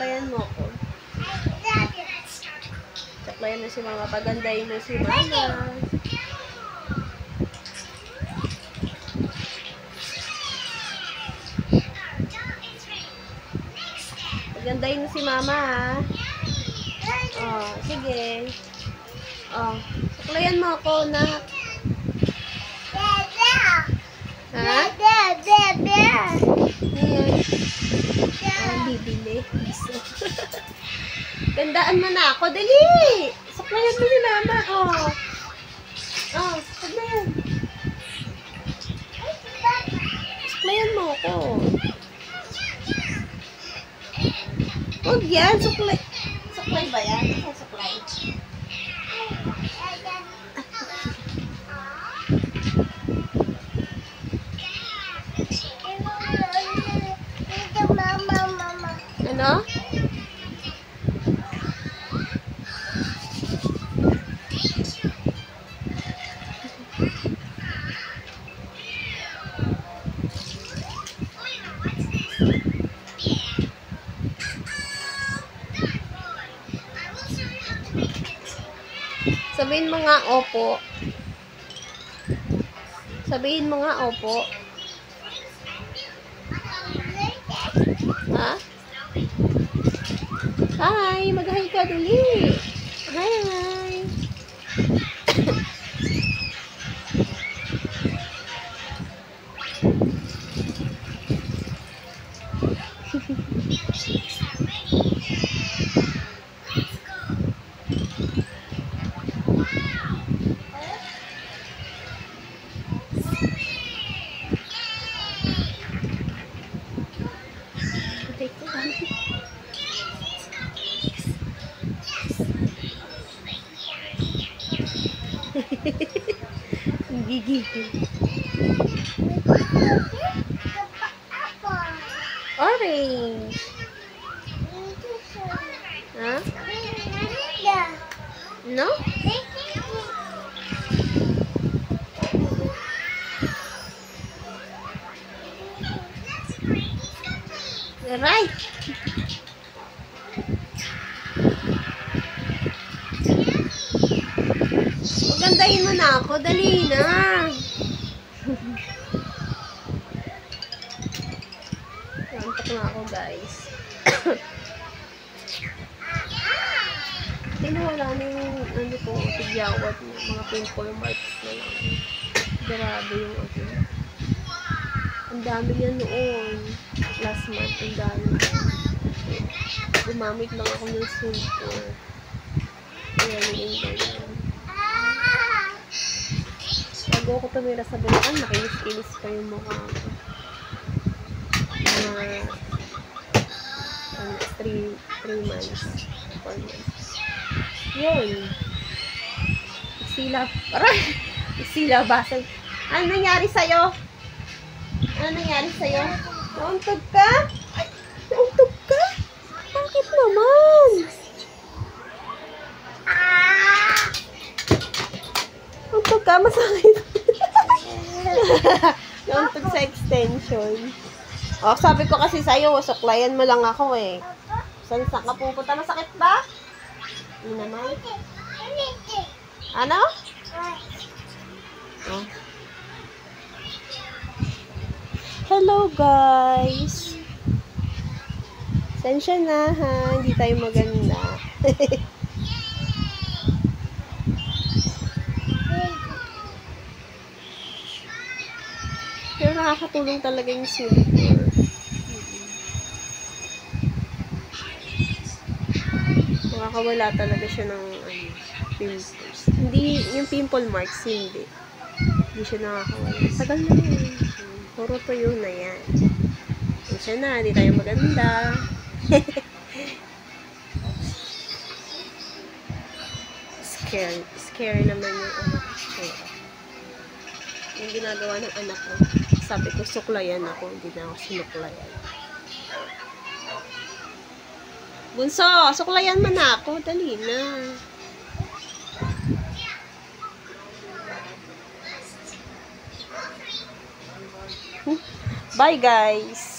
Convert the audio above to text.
Saklayan mo ko. Saklayan mo si mama. Pagandahin mo si mama. Pagandahin mo si mama, ha? Oh, sige. Oh, saklayan mo ako, nak. Ha? Bibili. Gandaan mo na ako. Dali! Saklayan mo si mama. Oh. Oh, saklayan. Saklayan mo ako. Huwag yan. Suklay. Suklay ba yan? Suklay. Ano? Sabihin mo nga opo. Sabihin mo nga opo. Ha? Hi! Mag-hi ka, dali! Hi! Gigigil. Orange. Ha? No? Right. Pagandahin mo na ako. Dali na. Nantok na ako, guys. Tinawala na yung ano ko, tigyawat mo. Mga pimple marks na lang. Grabe yung ako. Ang dami yan noon. Last month, ang dami. Gumamit lang ako ng simple. Ayan yung ganyan. Bago ako tumira sa Bulacan, nakinis-inis pa yung mukha ko. Mga 3 months. 4 months. Yun. Sila. Aray! Sila basag. Ano nangyari sa'yo? Ano nangyari sa'yo? Nauntog ka? Nauntog ka? Bakit naman? Nauntog ka? Masakit. Nauntog sa extension. Oh, sabi ko kasi sa'yo, suklayan mo lang ako eh. Saan ka pupunta? Masakit ba? Hindi naman. Ano? Oh. Hello guys. Sensya na ha, hindi tayo maganda. Pero nakakatulong talaga yung silver. Nakakawala talaga siya ng pimples. Hindi, yung pimple marks, hindi. Hindi siya nakakawala. Tagal na yun. Puro tuyo na yan. Siya na, hindi tayo maganda. Scary naman yung anak ko. Yung ginagawa ng anak ko. Sabi ko, suklayan ako. Hindi na ako sinuklayan. Bunso, suklayan mo na ako. Dali na. Bye guys!